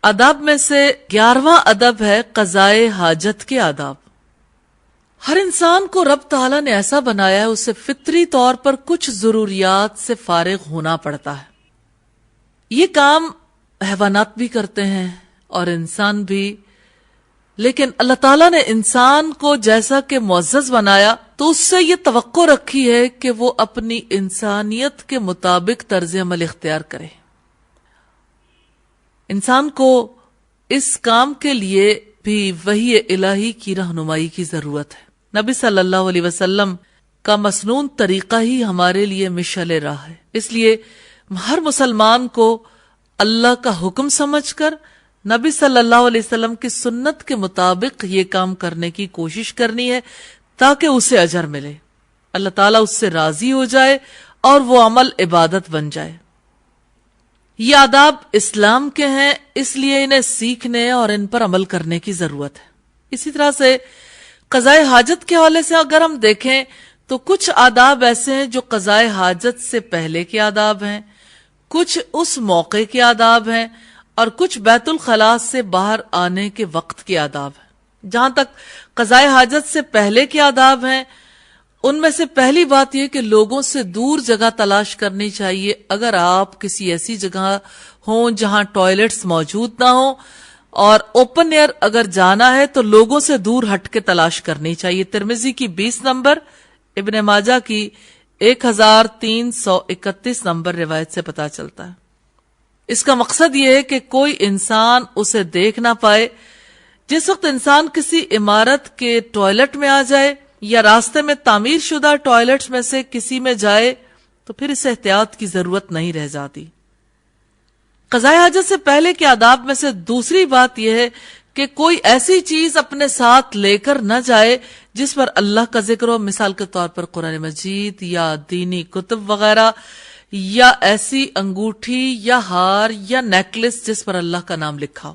آداب میں سے 11واں ادب ہے قضائے حاجت کے آداب۔ ہر انسان کو رب تعالیٰ نے ایسا بنایا ہے اسے فطری طور پر کچھ ضروریات سے فارغ ہونا پڑتا ہے۔ یہ کام حیوانات بھی کرتے ہیں اور انسان بھی، لیکن اللہ تعالیٰ نے انسان کو جیسا کہ معزز بنایا تو اس سے یہ توقع رکھی ہے کہ وہ اپنی انسانیت کے مطابق طرز عمل اختیار کرے۔ انسان کو اس کام کے لیے بھی وحی الہی کی رہنمائی کی ضرورت ہے۔ نبی صلی اللہ علیہ وسلم کا مسنون طریقہ ہی ہمارے لیے مشعل راہ ہے، اس لیے ہر مسلمان کو اللہ کا حکم سمجھ کر نبی صلی اللہ علیہ وسلم کی سنت کے مطابق یہ کام کرنے کی کوشش کرنی ہے تاکہ اسے اجر ملے، اللہ تعالیٰ اس سے راضی ہو جائے اور وہ عمل عبادت بن جائے۔ یہ آداب اسلام کے ہیں، اس لیے انہیں سیکھنے اور ان پر عمل کرنے کی ضرورت ہے۔ اسی طرح سے قضائے حاجت کے حوالے سے اگر ہم دیکھیں تو کچھ آداب ایسے ہیں جو قضائے حاجت سے پہلے کے آداب ہیں، کچھ اس موقع کے آداب ہیں، اور کچھ بیت الخلاء سے باہر آنے کے وقت کے آداب ہیں۔ جہاں تک قضائے حاجت سے پہلے کے آداب ہیں، ان میں سے پہلی بات یہ کہ لوگوں سے دور جگہ تلاش کرنی چاہیے۔ اگر آپ کسی ایسی جگہ ہوں جہاں ٹوائلٹس موجود نہ ہوں اور اوپن ایئر اگر جانا ہے تو لوگوں سے دور ہٹ کے تلاش کرنی چاہیے۔ ترمذی کی 20 نمبر، ابن ماجہ کی 1331 نمبر روایت سے پتا چلتا ہے۔ اس کا مقصد یہ ہے کہ کوئی انسان اسے دیکھ نہ پائے۔ جس وقت انسان کسی عمارت کے ٹوائلٹ میں آ جائے یا راستے میں تعمیر شدہ ٹوائلٹس میں سے کسی میں جائے تو پھر اس احتیاط کی ضرورت نہیں رہ جاتی۔ قضائے حاجت سے پہلے کے آداب میں سے دوسری بات یہ ہے کہ کوئی ایسی چیز اپنے ساتھ لے کر نہ جائے جس پر اللہ کا ذکر ہو، مثال کے طور پر قرآن مجید یا دینی کتب وغیرہ، یا ایسی انگوٹھی یا ہار یا نیکلس جس پر اللہ کا نام لکھا ہو۔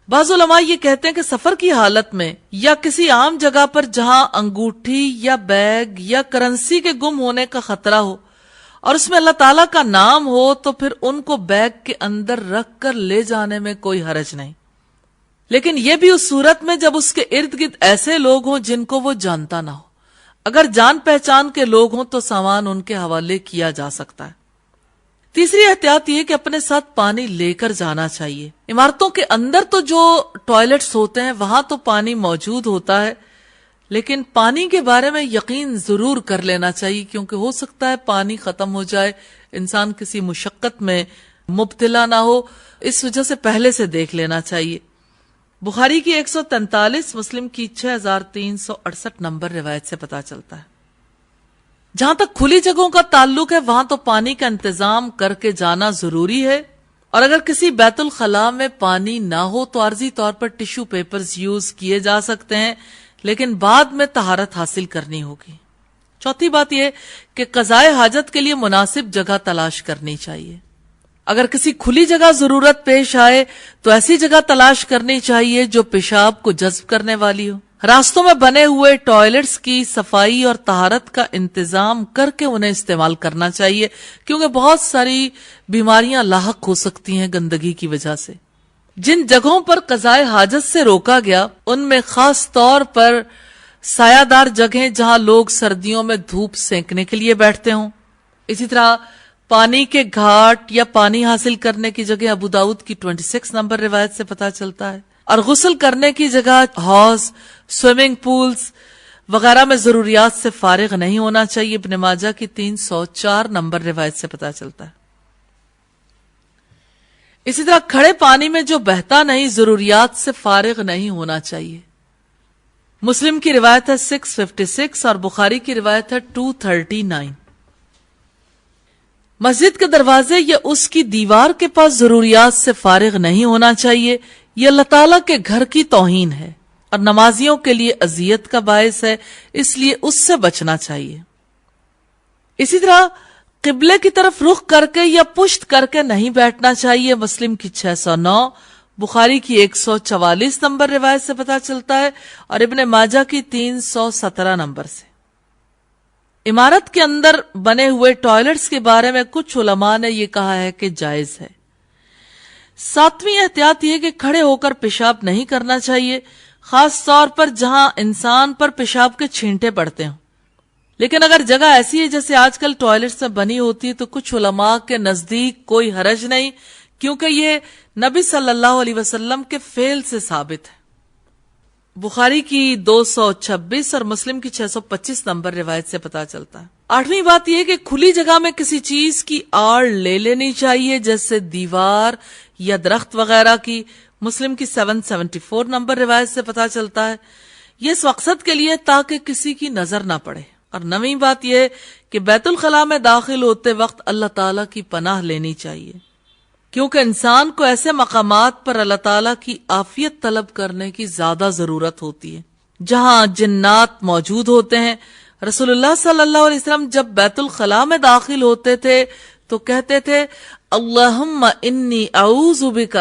بعض علماء یہ کہتے ہیں کہ سفر کی حالت میں یا کسی عام جگہ پر جہاں انگوٹھی یا بیگ یا کرنسی کے گم ہونے کا خطرہ ہو اور اس میں اللہ تعالیٰ کا نام ہو تو پھر ان کو بیگ کے اندر رکھ کر لے جانے میں کوئی حرج نہیں، لیکن یہ بھی اس صورت میں جب اس کے ارد گرد ایسے لوگ ہوں جن کو وہ جانتا نہ ہو۔ اگر جان پہچان کے لوگ ہوں تو سامان ان کے حوالے کیا جا سکتا ہے۔ تیسری احتیاط یہ کہ اپنے ساتھ پانی لے کر جانا چاہیے۔ عمارتوں کے اندر تو جو ٹوائلٹس ہوتے ہیں وہاں تو پانی موجود ہوتا ہے، لیکن پانی کے بارے میں یقین ضرور کر لینا چاہیے، کیونکہ ہو سکتا ہے پانی ختم ہو جائے، انسان کسی مشقت میں مبتلا نہ ہو، اس وجہ سے پہلے سے دیکھ لینا چاہیے۔ بخاری کی 143، مسلم کی 6368 نمبر روایت سے پتا چلتا ہے۔ جہاں تک کھلی جگہوں کا تعلق ہے وہاں تو پانی کا انتظام کر کے جانا ضروری ہے، اور اگر کسی بیت الخلاء میں پانی نہ ہو تو عارضی طور پر ٹشو پیپرز یوز کیے جا سکتے ہیں، لیکن بعد میں طہارت حاصل کرنی ہوگی۔ چوتھی بات یہ کہ قضائے حاجت کے لیے مناسب جگہ تلاش کرنی چاہیے۔ اگر کسی کھلی جگہ ضرورت پیش آئے تو ایسی جگہ تلاش کرنی چاہیے جو پیشاب کو جذب کرنے والی ہو۔ راستوں میں بنے ہوئے ٹوائلٹس کی صفائی اور طہارت کا انتظام کر کے انہیں استعمال کرنا چاہیے، کیونکہ بہت ساری بیماریاں لاحق ہو سکتی ہیں گندگی کی وجہ سے۔ جن جگہوں پر قضائے حاجت سے روکا گیا ان میں خاص طور پر سایہ دار جگہیں جہاں لوگ سردیوں میں دھوپ سینکنے کے لیے بیٹھتے ہوں، اسی طرح پانی کے گھاٹ یا پانی حاصل کرنے کی جگہ، ابو داؤد کی 26 نمبر روایت سے پتا چلتا ہے، اور غسل کرنے کی جگہ حوض، سوئمنگ پولز وغیرہ میں ضروریات سے فارغ نہیں ہونا چاہیے، ابن ماجہ کی 304 نمبر روایت سے پتا چلتا ہے۔ اسی طرح کھڑے پانی میں جو بہتا نہیں ضروریات سے فارغ نہیں ہونا چاہیے۔ مسلم کی روایت ہے 656 اور بخاری کی روایت ہے 239۔ مسجد کے دروازے یا اس کی دیوار کے پاس ضروریات سے فارغ نہیں ہونا چاہیے، یہ اللہ تعالیٰ کے گھر کی توہین ہے اور نمازیوں کے لیے اذیت کا باعث ہے، اس لیے اس سے بچنا چاہیے۔ اسی طرح قبلے کی طرف رخ کر کے یا پشت کر کے نہیں بیٹھنا چاہیے، مسلم کی 609، بخاری کی 144 نمبر روایت سے پتا چلتا ہے اور ابن ماجہ کی 317 نمبر سے۔ عمارت کے اندر بنے ہوئے ٹوائلٹس کے بارے میں کچھ علماء نے یہ کہا ہے کہ جائز ہے۔ 7ویں احتیاط یہ کہ کھڑے ہو کر پیشاب نہیں کرنا چاہیے، خاص طور پر جہاں انسان پر پیشاب کے چھینٹے پڑتے ہوں۔ لیکن اگر جگہ ایسی ہے جیسے آج کل ٹوائلٹس میں بنی ہوتی ہے تو کچھ علماء کے نزدیک کوئی حرج نہیں، کیونکہ یہ نبی صلی اللہ علیہ وسلم کے فعل سے ثابت ہے۔ بخاری کی 226 اور مسلم کی 625 نمبر روایت سے پتا چلتا ہے۔ 8ویں بات یہ کہ کھلی جگہ میں کسی چیز کی آڑ لے لینی چاہیے، جیسے دیوار یا درخت وغیرہ کی، مسلم کی 774 نمبر روایت سے پتا چلتا ہے۔ یہ اس مقصد کے لیے تاکہ کسی کی نظر نہ پڑے۔ اور 9ویں بات یہ کہ بیت الخلاء میں داخل ہوتے وقت اللہ تعالیٰ کی پناہ لینی چاہیے، کیونکہ انسان کو ایسے مقامات پر اللہ تعالیٰ کی عافیت طلب کرنے کی زیادہ ضرورت ہوتی ہے جہاں جنات موجود ہوتے ہیں۔ رسول اللہ صلی اللہ علیہ وسلم جب بیت الخلاء میں داخل ہوتے تھے تو کہتے تھے اللہم انی اعوذ بک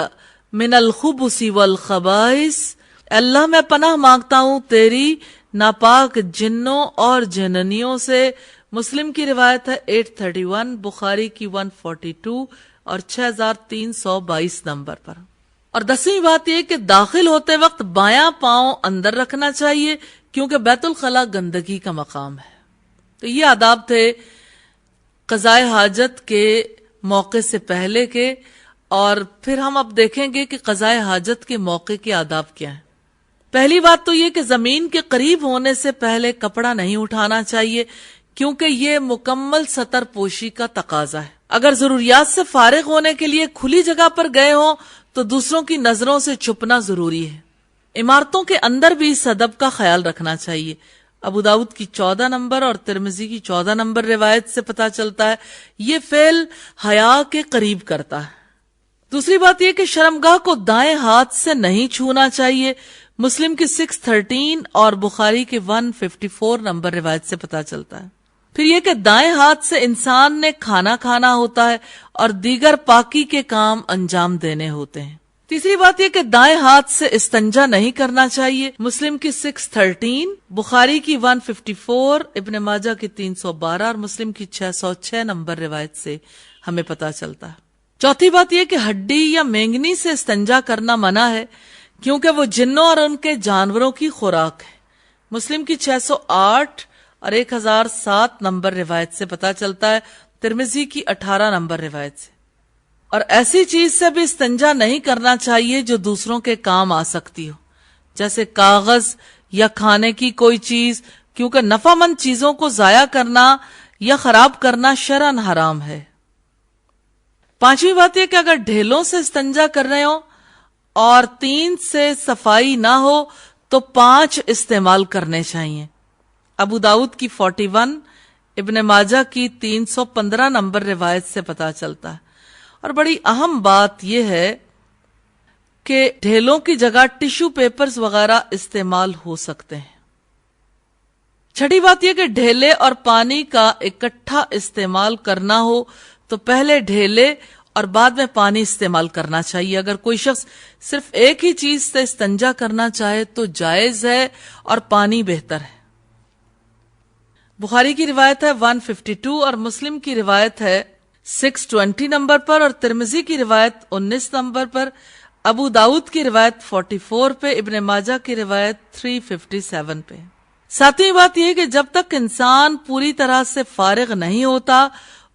من الخبث والخبائث، اللہ میں پناہ مانگتا ہوں تیری ناپاک جنوں اور جننیوں سے۔ مسلم کی روایت ہے 831، بخاری کی 142 اور 6322 نمبر پر۔ اور 10ویں بات یہ کہ داخل ہوتے وقت بایاں پاؤں اندر رکھنا چاہیے، کیونکہ بیت الخلاء گندگی کا مقام ہے۔ تو یہ آداب تھے قضاء حاجت کے موقع سے پہلے کے، اور پھر ہم اب دیکھیں گے کہ قضاء حاجت کے موقع کے آداب کیا ہیں۔ پہلی بات تو یہ کہ زمین کے قریب ہونے سے پہلے کپڑا نہیں اٹھانا چاہیے، کیونکہ یہ مکمل سطر پوشی کا تقاضا ہے۔ اگر ضروریات سے فارغ ہونے کے لیے کھلی جگہ پر گئے ہوں تو دوسروں کی نظروں سے چھپنا ضروری ہے۔ عمارتوں کے اندر بھی اس ادب کا خیال رکھنا چاہیے۔ ابو داؤد کی 14 نمبر اور ترمذی کی 14 نمبر روایت سے پتا چلتا ہے یہ فعل حیا کے قریب کرتا ہے۔ دوسری بات یہ کہ شرمگاہ کو دائیں ہاتھ سے نہیں چھونا چاہیے، مسلم کی 613 اور بخاری کے 154 نمبر روایت سے پتا چلتا ہے۔ پھر یہ کہ دائیں ہاتھ سے انسان نے کھانا کھانا ہوتا ہے اور دیگر پاکی کے کام انجام دینے ہوتے ہیں۔ تیسری بات یہ کہ دائیں ہاتھ سے استنجا نہیں کرنا چاہیے، مسلم کی 613، بخاری کی 154، ابن ماجہ کی 312 اور مسلم کی 606 نمبر روایت سے ہمیں پتا چلتا ہے۔ چوتھی بات یہ کہ ہڈی یا مینگنی سے استنجا کرنا منع ہے، کیونکہ وہ جنوں اور ان کے جانوروں کی خوراک ہے، مسلم کی 608 اور 1007 نمبر روایت سے پتا چلتا ہے، ترمذی کی 18 نمبر روایت سے۔ اور ایسی چیز سے بھی استنجا نہیں کرنا چاہیے جو دوسروں کے کام آ سکتی ہو، جیسے کاغذ یا کھانے کی کوئی چیز، کیونکہ نفع مند چیزوں کو ضائع کرنا یا خراب کرنا شرعاً حرام ہے۔ پانچویں بات یہ کہ اگر ڈھیلوں سے استنجا کر رہے ہوں اور 3 سے صفائی نہ ہو تو 5 استعمال کرنے چاہیے، ابو داؤد کی 41، ابن ماجہ کی 315 نمبر روایت سے پتا چلتا ہے۔ اور بڑی اہم بات یہ ہے کہ ڈھیلوں کی جگہ ٹیشو پیپرز وغیرہ استعمال ہو سکتے ہیں۔ چھٹی بات یہ کہ ڈھیلے اور پانی کا اکٹھا استعمال کرنا ہو تو پہلے ڈھیلے اور بعد میں پانی استعمال کرنا چاہیے۔ اگر کوئی شخص صرف ایک ہی چیز سے استنجا کرنا چاہے تو جائز ہے اور پانی بہتر ہے۔ بخاری کی روایت ہے 152 اور مسلم کی روایت ہے 620 نمبر پر اور ترمذی کی روایت 19 نمبر پر، ابو داؤد کی روایت 44 پہ، ابن ماجہ کی روایت 357 پہ۔ ساتویں بات یہ کہ جب تک انسان پوری طرح سے فارغ نہیں ہوتا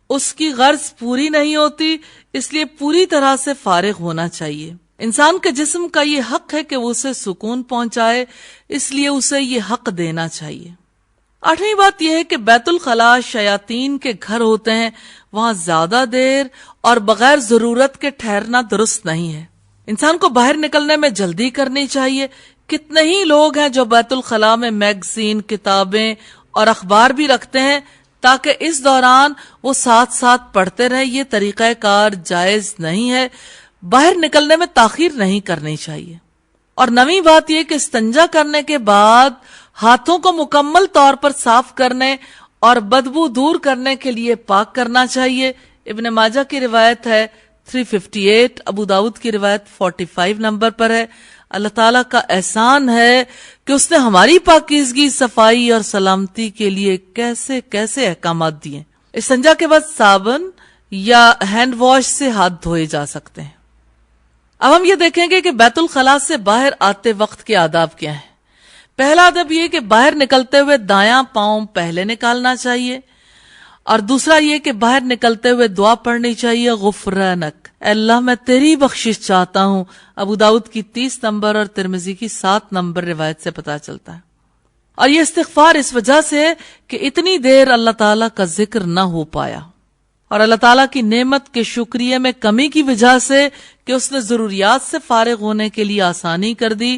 اس کی غرض پوری نہیں ہوتی، اس لیے پوری طرح سے فارغ ہونا چاہیے۔ انسان کے جسم کا یہ حق ہے کہ وہ اسے سکون پہنچائے، اس لیے اسے یہ حق دینا چاہیے۔ آٹھویں بات یہ ہے کہ بیت الخلاء شیاطین کے گھر ہوتے ہیں، وہاں زیادہ دیر اور بغیر ضرورت کے ٹھہرنا درست نہیں ہے۔ انسان کو باہر نکلنے میں جلدی کرنی چاہیے۔ کتنے ہی لوگ ہیں جو بیت الخلاء میں میگزین، کتابیں اور اخبار بھی رکھتے ہیں تاکہ اس دوران وہ ساتھ ساتھ پڑھتے رہیں۔ یہ طریقہ کار جائز نہیں ہے، باہر نکلنے میں تاخیر نہیں کرنی چاہیے۔ اور نویں بات یہ کہ استنجا کرنے کے بعد ہاتھوں کو مکمل طور پر صاف کرنے اور بدبو دور کرنے کے لیے پاک کرنا چاہیے۔ ابن ماجہ کی روایت ہے 358، ابو داؤد کی روایت 45 نمبر پر ہے۔ اللہ تعالیٰ کا احسان ہے کہ اس نے ہماری پاکیزگی، صفائی اور سلامتی کے لیے کیسے کیسے احکامات دیے۔ استنجا کے بعد صابن یا ہینڈ واش سے ہاتھ دھوئے جا سکتے ہیں۔ اب ہم یہ دیکھیں گے کہ بیت الخلاء سے باہر آتے وقت کے آداب کیا ہیں۔ پہلا ادب یہ کہ باہر نکلتے ہوئے دایاں پاؤں پہلے نکالنا چاہیے، اور دوسرا یہ کہ باہر نکلتے ہوئے دعا پڑھنی چاہیے، غفرانک، اے اللہ میں تیری بخشش چاہتا ہوں۔ ابو داؤد کی 30 نمبر اور ترمذی کی 7 نمبر روایت سے پتا چلتا ہے۔ اور یہ استغفار اس وجہ سے ہے کہ اتنی دیر اللہ تعالیٰ کا ذکر نہ ہو پایا، اور اللہ تعالیٰ کی نعمت کے شکریہ میں کمی کی وجہ سے کہ اس نے ضروریات سے فارغ ہونے کے لیے آسانی کر دی۔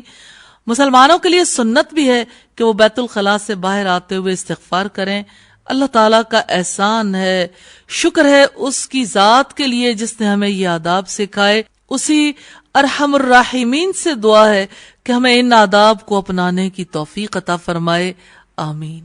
مسلمانوں کے لیے سنت بھی ہے کہ وہ بیت الخلاء سے باہر آتے ہوئے استغفار کریں۔ اللہ تعالیٰ کا احسان ہے، شکر ہے اس کی ذات کے لیے جس نے ہمیں یہ آداب سکھائے۔ اسی ارحم الراحمین سے دعا ہے کہ ہمیں ان آداب کو اپنانے کی توفیق عطا فرمائے، آمین۔